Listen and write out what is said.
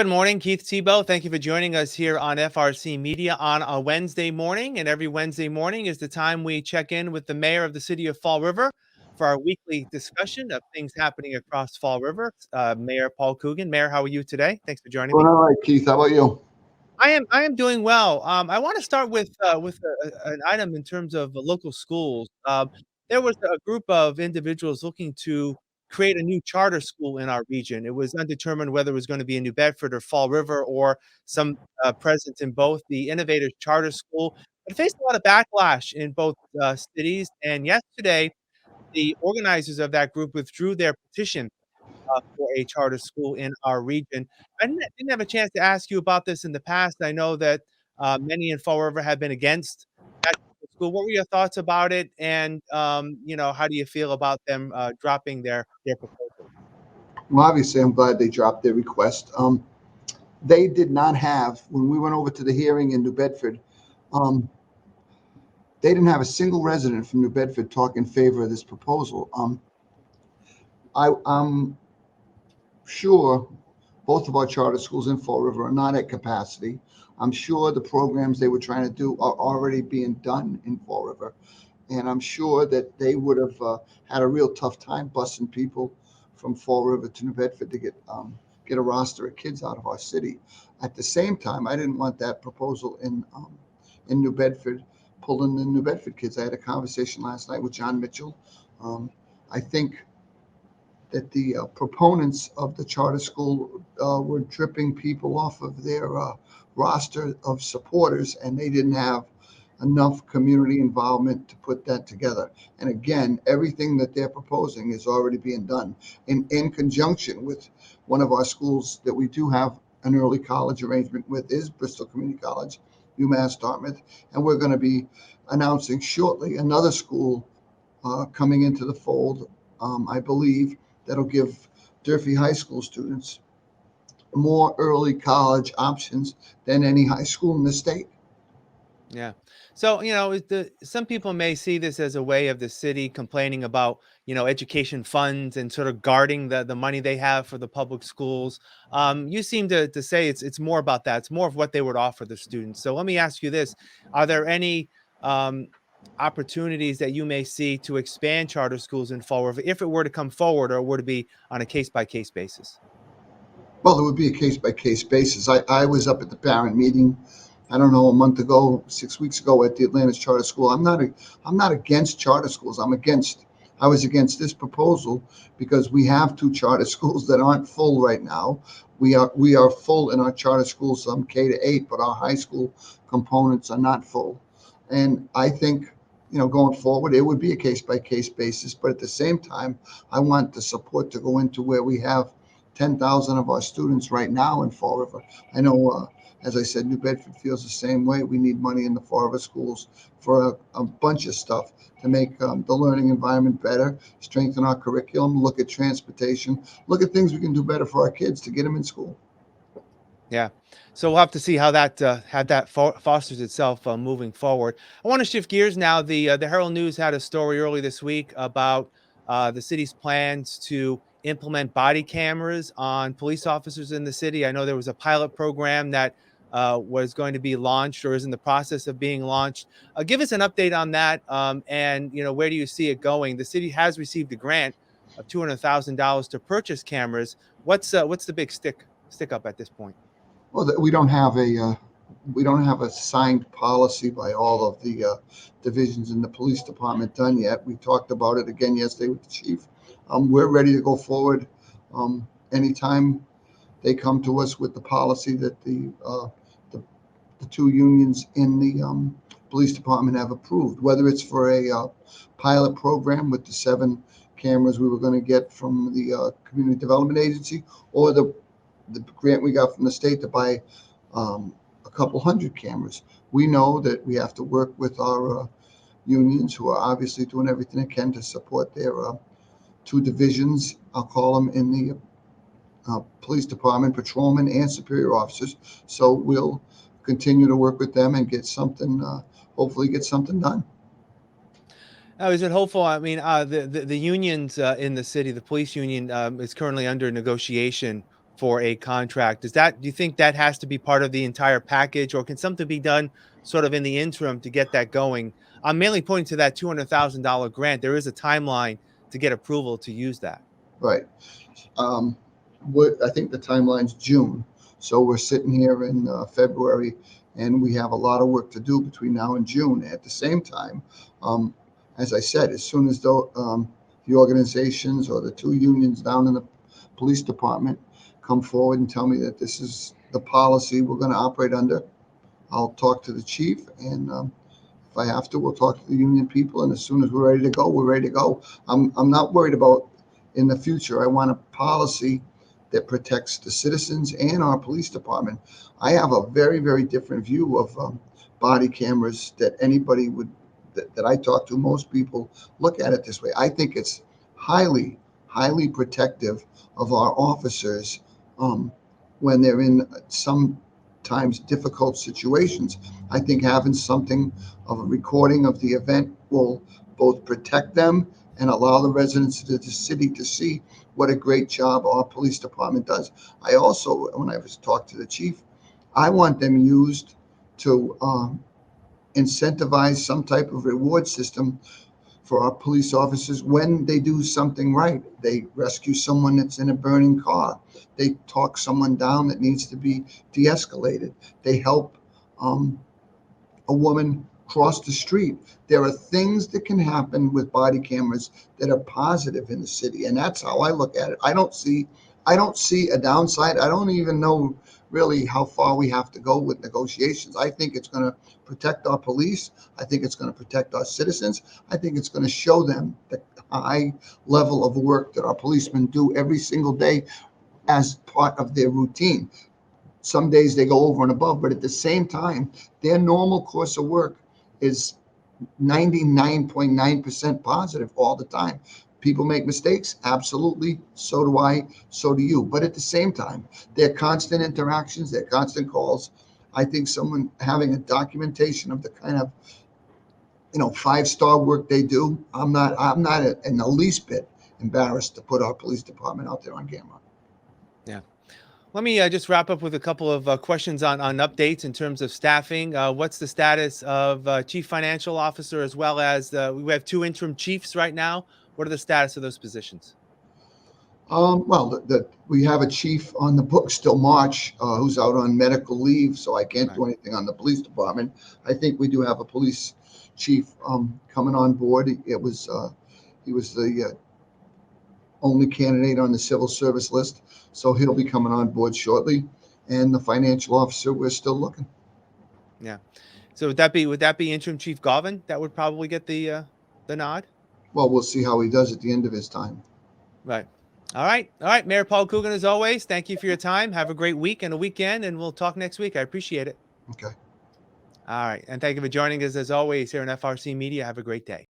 Good morning, Keith Tebow. Thank you for joining us here on FRC Media on a Wednesday morning. And every Wednesday morning is the time we check in with the mayor of the city of Fall River for our weekly discussion of things happening across Fall River. Mayor Paul Coogan. Mayor, how are you today? Thanks for joining Doing me. all right, Keith. How about you? I am doing well. I want to start with an item in terms of local schools. There was a group of individuals looking to create a new charter school in our region. It was undetermined whether it was going to be in New Bedford or Fall River or some presence in both. The Innovators Charter School it faced a lot of backlash in both cities. And yesterday, the organizers of that group withdrew their petition for a charter school in our region. I didn't have a chance to ask you about this in the past. I know that many in Fall River have been against that school. What were your thoughts about it? And how do you feel about them dropping their proposal? Well, obviously, I'm glad they dropped their request. They did not have, when we went over to the hearing in New Bedford, um, they didn't have a single resident from New Bedford talk in favor of this proposal. I'm sure both of our charter schools in Fall River are not at capacity. I'm sure the programs they were trying to do are already being done in Fall River. And I'm sure that they would have had a real tough time busing people from Fall River to New Bedford to get a roster of kids out of our city. At the same time, I didn't want that proposal in New Bedford pulling the New Bedford kids. I had a conversation last night with John Mitchell. Um, I think that the proponents of the charter school were dripping people off of their roster of supporters, and they didn't have enough community involvement to put that together. And again, everything that they're proposing is already being done in conjunction with one of our schools that we do have an early college arrangement with is Bristol Community College, UMass Dartmouth, and we're going to be announcing shortly another school coming into the fold. I believe that'll give Durfee High School students more early college options than any high school in the state. Yeah. So, some people may see this as a way of the city complaining about, education funds and sort of guarding the money they have for the public schools. You seem to say it's more about that. It's more of what they would offer the students. So let me ask you this. Are there any um, opportunities that you may see to expand charter schools in Fall River if it were to come forward or were to be on a case by case basis? Well, it would be a case by case basis. I was up at the parent meeting, I don't know, a month ago, 6 weeks ago at the Atlantis Charter School. I'm not against charter schools. I was against this proposal because we have two charter schools that aren't full right now. We are full in our charter schools, K to 8, but our high school components are not full. And I think, going forward, it would be a case by case basis. But at the same time, I want the support to go into where we have 10,000 of our students right now in Fall River. I know, as I said, New Bedford feels the same way. We need money in the Fall River schools for a bunch of stuff to make the learning environment better, strengthen our curriculum, look at transportation, look at things we can do better for our kids to get them in school. Yeah. So we'll have to see how that fosters itself moving forward. I want to shift gears now. The Herald News had a story early this week about the city's plans to implement body cameras on police officers in the city. I know there was a pilot program that was going to be launched or is in the process of being launched. Give us an update on that, and where do you see it going? The city has received a grant of $200,000 to purchase cameras. What's the big stick up at this point? Well, we don't have a signed policy by all of the divisions in the police department done yet. We talked about it again yesterday with the chief. We're ready to go forward anytime they come to us with the policy that the, the two unions in the police department have approved, whether it's for a pilot program with the 7 cameras we were going to get from the community development agency, or the grant we got from the state to buy a couple hundred cameras. We know that we have to work with our unions, who are obviously doing everything they can to support their two divisions, I'll call them, in the police department, patrolmen and superior officers. So we'll continue to work with them and get something, hopefully get something done. Now, is it hopeful? I mean, the unions in the city, the police union, is currently under negotiation for a contract. Do you think that has to be part of the entire package, or can something be done sort of in the interim to get that going? I'm mainly pointing to that $200,000 grant. There is a timeline to get approval to use that. Right. Um, what I think the timeline's June, so we're sitting here in February, and we have a lot of work to do between now and June. At the same time, um, as I said, as soon as the organizations or the two unions down in the police department come forward and tell me that this is the policy we're going to operate under, I'll talk to the chief, and if I have to, we'll talk to the union people. And as soon as we're ready to go, we're ready to go. I'm not worried about in the future. I want a policy that protects the citizens and our police department. I have a very, very different view of body cameras that anybody would that I talk to. Most people look at it this way. I think it's highly, highly protective of our officers when they're in sometimes difficult situations. I think having something of a recording of the event will both protect them and allow the residents of the city to see what a great job our police department does. I also, when I was talked to the chief, I want them used to incentivize some type of reward system for our police officers when they do something right. They rescue someone that's in a burning car. They talk someone down that needs to be de-escalated. They help um, a woman cross the street. There are things that can happen with body cameras that are positive in the city, and that's how I look at it. I don't see a downside. I don't even know really how far we have to go with negotiations. I think it's going to protect our police. I think it's going to protect our citizens. I think it's going to show them the high level of work that our policemen do every single day as part of their routine. Some days they go over and above, but at the same time, their normal course of work is 99.9% positive all the time. People make mistakes, absolutely. So do I, so do you. But at the same time, their constant interactions, their constant calls. I think someone having a documentation of the kind of 5-star work they do. I'm not in the least bit embarrassed to put our police department out there on camera. Yeah. Let me just wrap up with a couple of questions on updates in terms of staffing. What's the status of chief financial officer, as well as we have two interim chiefs right now? What are the status of those positions? Well, we have a chief on the books till March who's out on medical leave, so I can't Right. do anything on the police department. I think we do have a police chief coming on board. He was the only candidate on the civil service list, so he'll be coming on board shortly. And the financial officer, we're still looking. Yeah. So would that be interim chief Galvin that would probably get the nod? Well, we'll see how he does at the end of his time. Right. All right. All right. Mayor Paul Coogan, as always, thank you for your time. Have a great week and a weekend, and we'll talk next week. I appreciate it. Okay. All right. And thank you for joining us, as always, here on FRC Media. Have a great day.